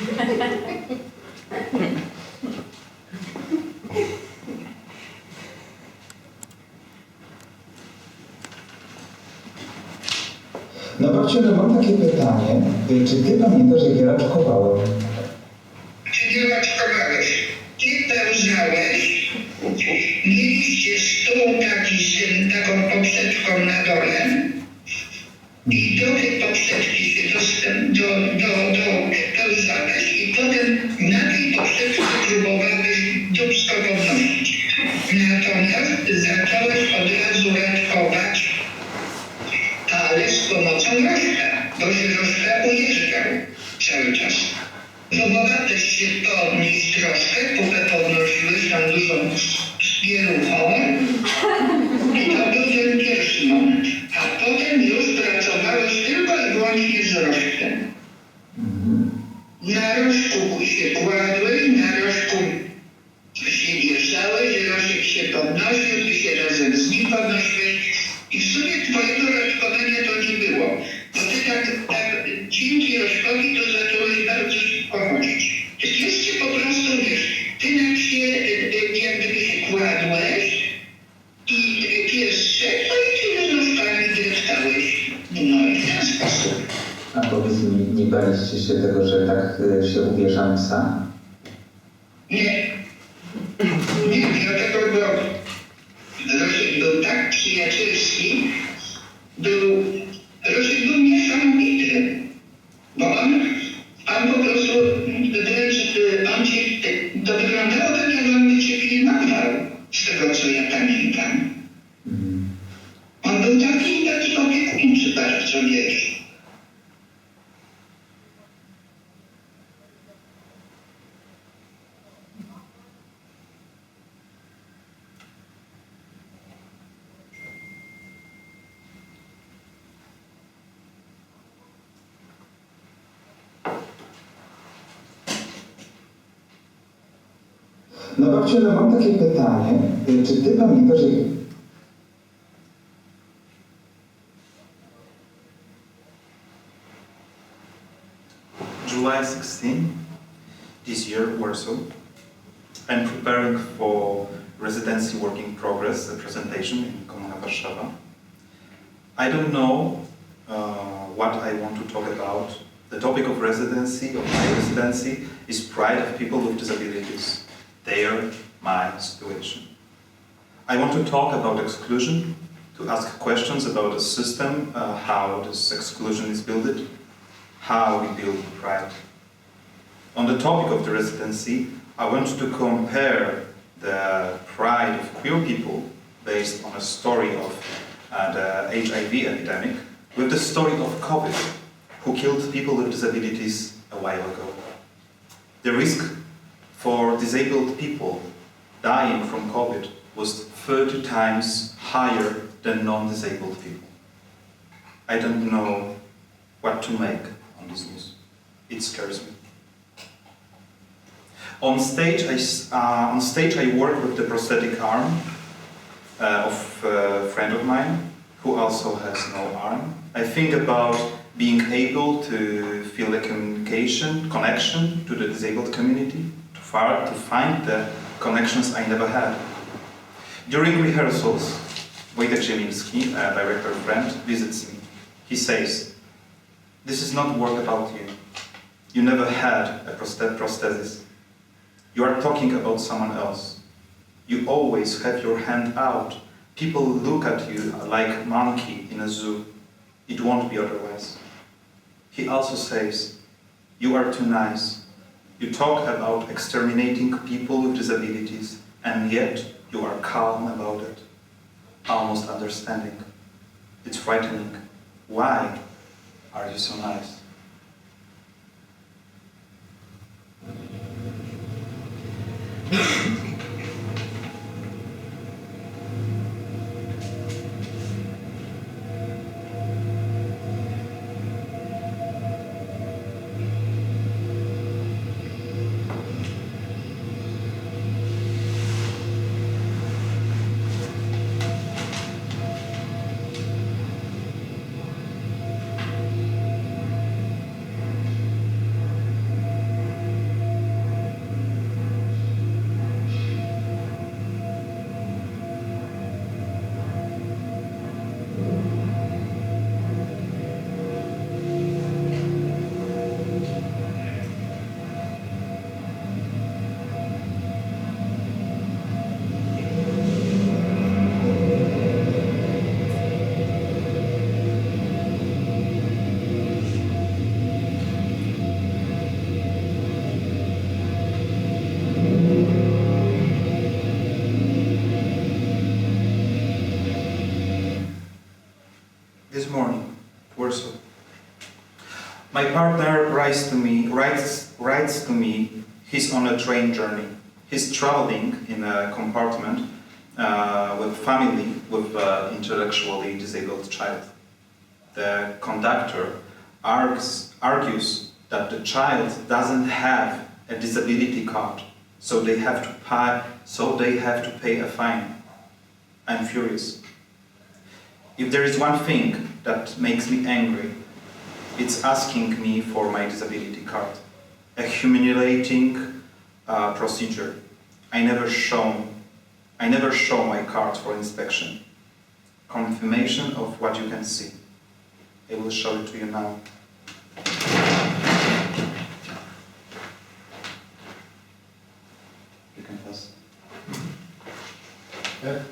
No babciu, no mam takie pytanie. Czy ty pamiętasz, jak ja raczkowałem? Czy nie raczkowałeś? Ty pełzałeś, mieliście stół taki z taką poprzeczką na dole i do tej poprzeczki się pełzałeś i potem na tej poprzeczce próbowałeś dubsko podnosić. Natomiast zacząłeś od razu raczkować, ale z pomocą rożka, bo się rożka ujeżdżał cały czas. Próbowałeś się podnieść troszkę, pupę podnosiłeś tam dużą spieruchą i to był ten pierwszy moment. A potem już pracowałeś tylko i wyłącznie z rożkiem. Na rożku się kładłeś, na rożku się wieszałeś, rożek się podnosił, ty się razem z nim podnosiłeś i w sumie twojego raczkowania to nie było. Bo ty tak dzięki rożkowi to zacząłeś bardzo szybko chodzić. Jeszcze po prostu, wiesz, ty nam się, jak gdyby się kładłeś i pies szedł, no i ty nóżkami dreptałeś. No i w ten sposób. A powiedz mi, nie baliście się tego, że tak się uwierzam psa? Nie. Nie, dlatego, bo Rożek był tak przyjacielski, Rożek był niesamowity, bo on po prostu wręcz, to wyglądało tak, jak on by cię pilnował, z tego co ja pamiętam. On był taki opiekuńczy bardzo, wiesz. No babciu, no mam takie pytanie. Czy ty pamiętasz, jak... July 16, this year, Warsaw. I'm preparing for residency work in progress, a presentation in Komuna, Warszawa. I don't know what I want to talk about. The topic of residency, of my residency, is pride of people with disabilities. My situation. I want to talk about exclusion, to ask questions about the system, how this exclusion is built, how we build pride. On the topic of the residency, I want to compare the pride of queer people based on a story of the HIV epidemic with the story of COVID, who killed people with disabilities a while ago. The risk for disabled people dying from COVID was 30 times higher than non-disabled people. I don't know what to make on this news. It scares me. On stage, I work with the prosthetic arm of a friend of mine who also has no arm. I think about being able to feel a connection to the disabled community, to find the connections I never had. During rehearsals, Wojtek Ziemiński, a director friend, visits me. He says, "This is not work about you. You never had a prosthesis. You are talking about someone else. You always have your hand out. People look at you like a monkey in a zoo. It won't be otherwise." He also says, "You are too nice. You talk about exterminating people with disabilities, and yet you are calm about it, almost understanding. It's frightening. Why are you so nice?" My partner writes to me, he's on a train journey. He's traveling in a compartment with family with an intellectually disabled child. The conductor argues that the child doesn't have a disability card, so they have to pay a fine. I'm furious. If there is one thing that makes me angry, it's asking me for my disability card. A humiliating procedure. I never show my card for inspection. Confirmation of what you can see. I will show it to you now. You can pass. Yeah.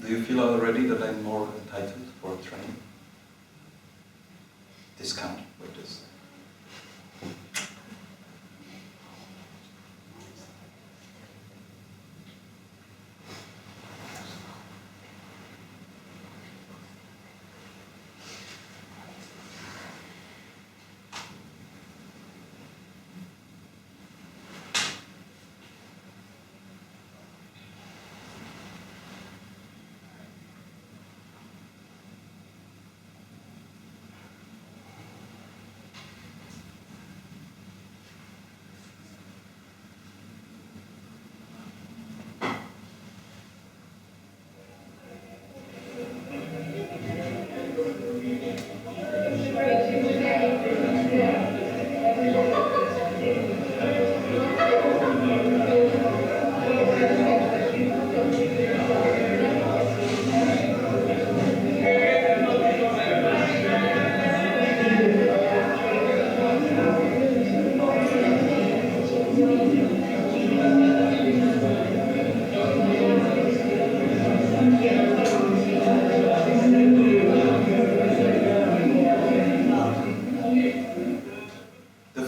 Do you feel already that I'm more entitled for a training? Discount with this.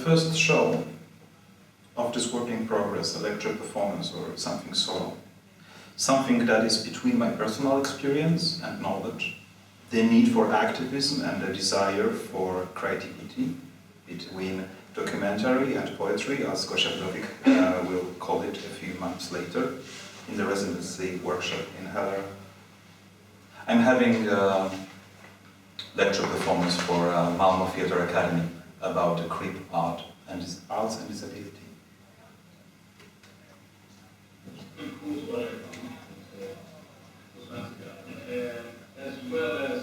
First show of this work in progress, a lecture performance or something solo. Something that is between my personal experience and knowledge, the need for activism and the desire for creativity, between documentary and poetry, as Gosia will call it a few months later, in the residency workshop in Hellerau. I'm having a lecture performance for Malmö Theatre Academy about the creep art and arts and disability. As well as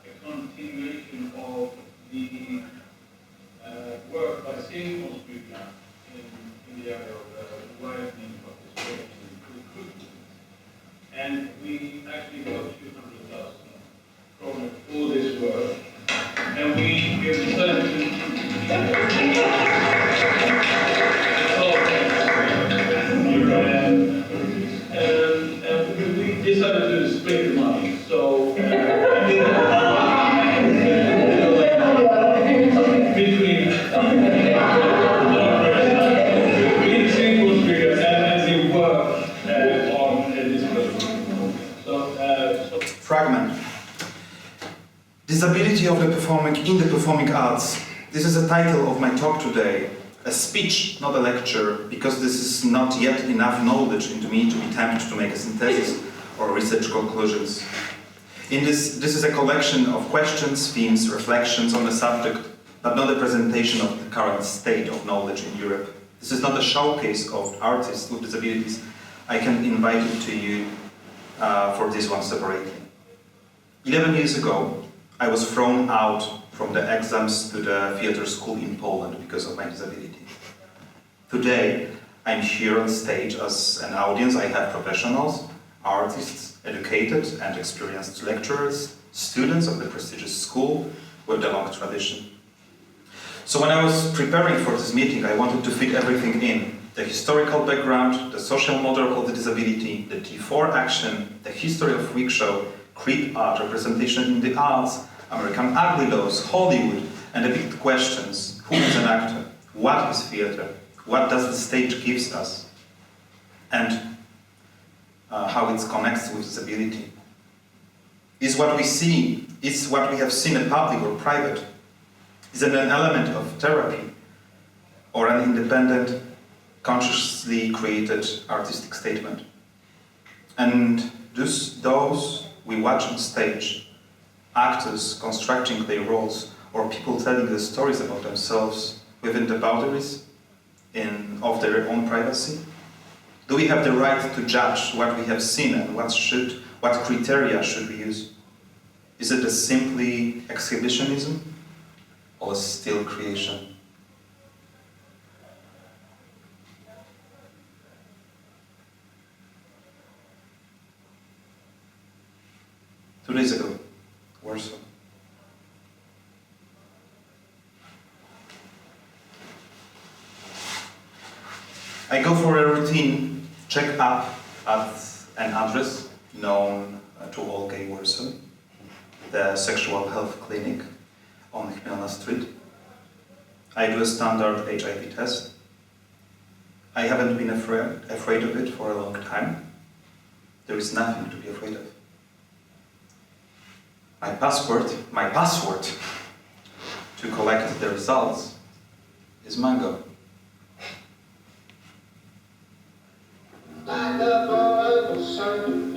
a continuation of the work by Simonsbyggarna in the area of widening participation and recruitment. And we actually got 200,000 kronor for this work. And we have decided we decided to split the money. So between Simonsbyggarna and the work on this project. So Fragment. Disability of the performing in the performing arts. This is the title of my talk today. A speech, not a lecture, because this is not yet enough knowledge into me to be tempted to make a synthesis or research conclusions. This is a collection of questions, themes, reflections on the subject, but not a presentation of the current state of knowledge in Europe. This is not a showcase of artists with disabilities. I can invite it to you for this one separately. 11 years ago, I was thrown out from the exams to the theatre school in Poland because of my disability. Today, I'm here on stage as an audience. I have professionals, artists, educated and experienced lecturers, students of the prestigious school with a long tradition. So when I was preparing for this meeting, I wanted to fit everything in. The historical background, the social model of the disability, the T4 action, the history of freak show, creep art, representation in the arts, American ugly laws, Hollywood, and the big questions: who is an actor? What is theatre? What does the stage gives us? And how it connects with disability. Is what we see, is what we have seen in public or private, is it an element of therapy or an independent, consciously created artistic statement? And those we watch on stage, actors constructing their roles or people telling the stories about themselves within the boundaries of their own privacy? Do we have the right to judge what we have seen and what criteria should we use? Is it a simply exhibitionism or still creation? Two days ago, Warsaw. I go for a routine check-up at an address known to all gay Warsaw, the Sexual Health Clinic on Chmielna Street. I do a standard HIV test. I haven't been afraid of it for a long time. There is nothing to be afraid of. My password to collect the results is Mango. Like a boy was certain